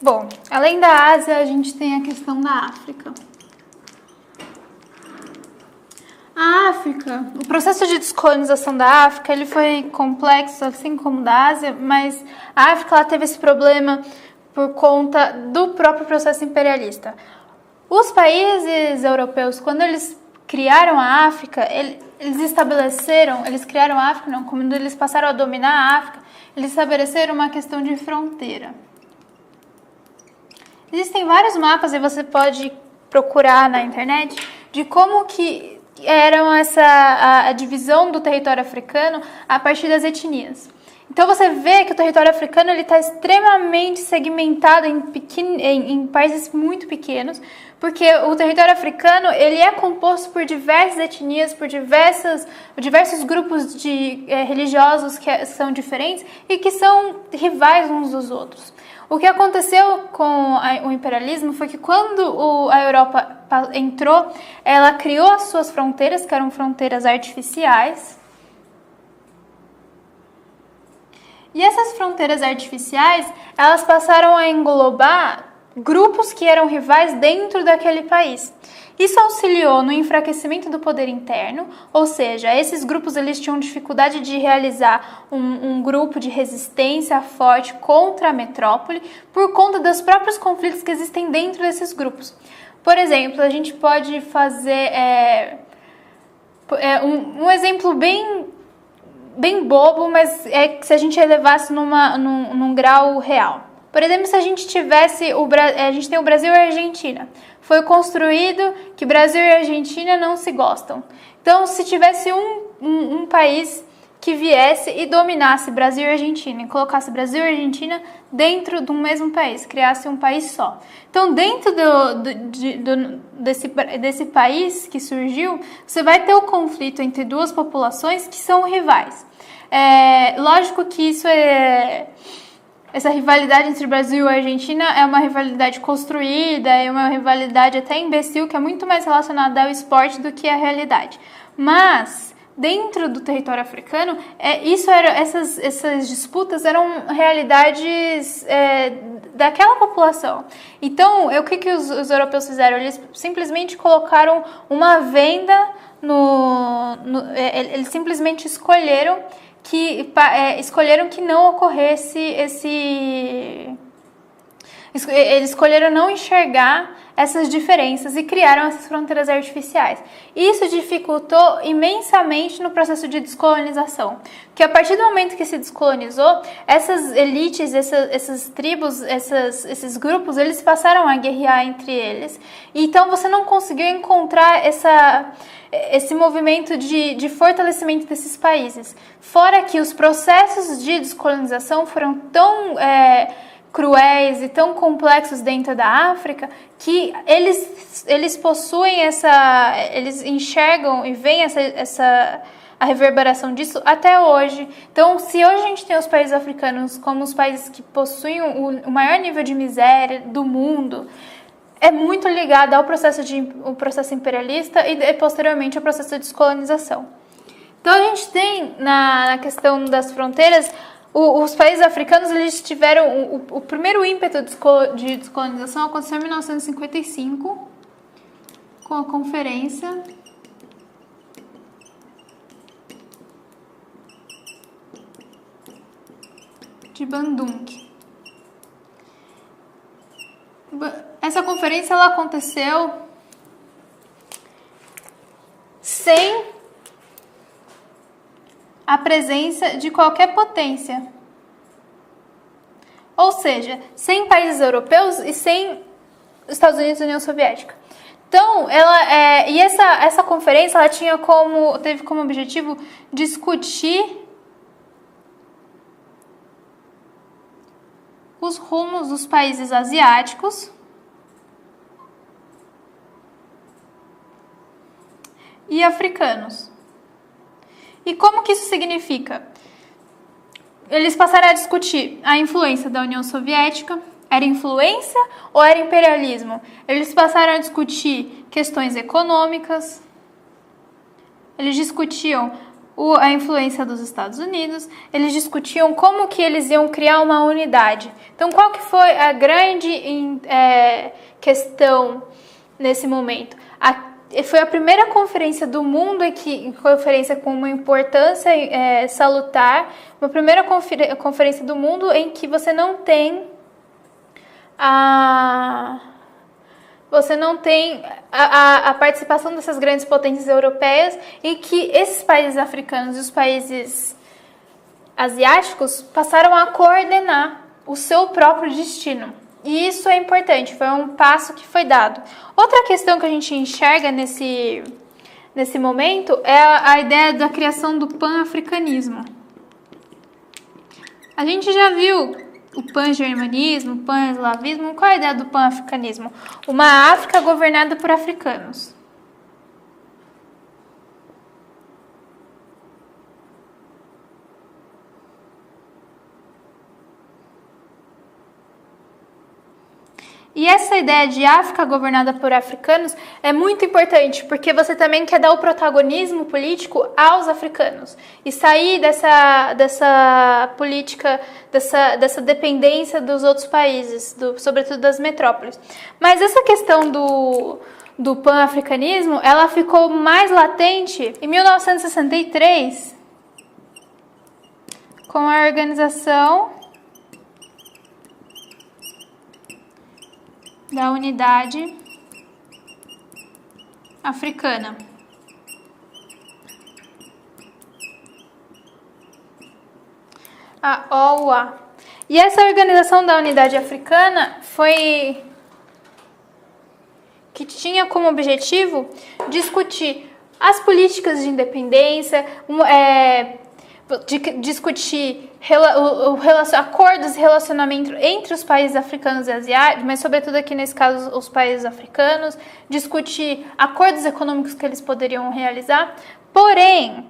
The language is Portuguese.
Bom, além da Ásia, a gente tem a questão da África. A África, o processo de descolonização da África, ele foi complexo, assim como o da Ásia, mas a África ela teve esse problema por conta do próprio processo imperialista. Os países europeus, quando eles criaram a África, eles criaram a África, não, quando eles passaram a dominar a África, eles estabeleceram uma questão de fronteira. Existem vários mapas, e você pode procurar na internet, de como que eram a divisão do território africano a partir das etnias. Então você vê que o território africano está extremamente segmentado em países muito pequenos, porque o território africano ele é composto por diversas etnias, por diversos grupos religiosos que são diferentes e que são rivais uns dos outros. O que aconteceu com o imperialismo foi que quando a Europa entrou, ela criou as suas fronteiras, que eram fronteiras artificiais. E essas fronteiras artificiais, elas passaram a englobar grupos que eram rivais dentro daquele país. Isso auxiliou no enfraquecimento do poder interno, ou seja, esses grupos eles tinham dificuldade de realizar um grupo de resistência forte contra a metrópole por conta dos próprios conflitos que existem dentro desses grupos. Por exemplo, a gente pode fazer um exemplo bem bobo, mas se a gente elevasse num grau real. Por exemplo, se a gente tivesse a gente tem o Brasil e a Argentina. Foi construído que Brasil e Argentina não se gostam. Então, se tivesse um país que viesse e dominasse Brasil e Argentina, e colocasse Brasil e Argentina dentro de um mesmo país, criasse um país só. Então, dentro desse país que surgiu, você vai ter o conflito entre duas populações que são rivais. Lógico que essa rivalidade entre Brasil e Argentina é uma rivalidade construída, é uma rivalidade até imbecil, que é muito mais relacionada ao esporte do que à realidade. Mas, dentro do território africano, essas disputas eram realidades daquela população. Então, o que os europeus fizeram? Eles simplesmente colocaram uma venda eles simplesmente escolheram que não ocorresse eles escolheram não enxergar essas diferenças e criaram essas fronteiras artificiais. Isso dificultou imensamente no processo de descolonização, porque a partir do momento que se descolonizou, essas elites, essas tribos, esses grupos, eles passaram a guerrear entre eles. Então você não conseguiu encontrar esse movimento de fortalecimento desses países. Fora que os processos de descolonização foram tão cruéis e tão complexos dentro da África que eles possuem eles enxergam e veem a reverberação disso até hoje. Então, se hoje a gente tem os países africanos como os países que possuem o maior nível de miséria do mundo, é muito ligado ao processo imperialista e posteriormente ao processo de descolonização. Então, a gente tem na questão das fronteiras, os países africanos eles tiveram o primeiro ímpeto de descolonização aconteceu em 1955 com a Conferência de Bandung. Essa conferência ela aconteceu sem a presença de qualquer potência, ou seja, sem países europeus e sem Estados Unidos e União Soviética. Então, essa conferência ela teve como objetivo discutir os rumos dos países asiáticos e africanos. E como que isso significa? Eles passaram a discutir a influência da União Soviética. Era influência ou era imperialismo? Eles passaram a discutir questões econômicas. Eles discutiam a influência dos Estados Unidos, eles discutiam como que eles iam criar uma unidade. Então, qual que foi a grande questão nesse momento? Foi a primeira conferência do mundo, conferência com uma importância salutar, uma primeira conferência do mundo em que você não tem a participação dessas grandes potências europeias e que esses países africanos e os países asiáticos passaram a coordenar o seu próprio destino. E isso é importante, foi um passo que foi dado. Outra questão que a gente enxerga nesse momento é a ideia da criação do pan-africanismo. A gente já viu o pan-germanismo, o pan-eslavismo. Qual é a ideia do pan-africanismo? Uma África governada por africanos. E essa ideia de África governada por africanos é muito importante, porque você também quer dar o protagonismo político aos africanos e sair dessa política, dessa dependência dos outros países, sobretudo das metrópoles. Mas essa questão do pan-africanismo, ela ficou mais latente em 1963, com a Organização da Unidade Africana. A OUA. E essa Organização da Unidade Africana que tinha como objetivo discutir as políticas de independência, discutir acordos de relacionamento entre os países africanos e asiáticos, mas sobretudo aqui nesse caso os países africanos, discutir acordos econômicos que eles poderiam realizar. Porém,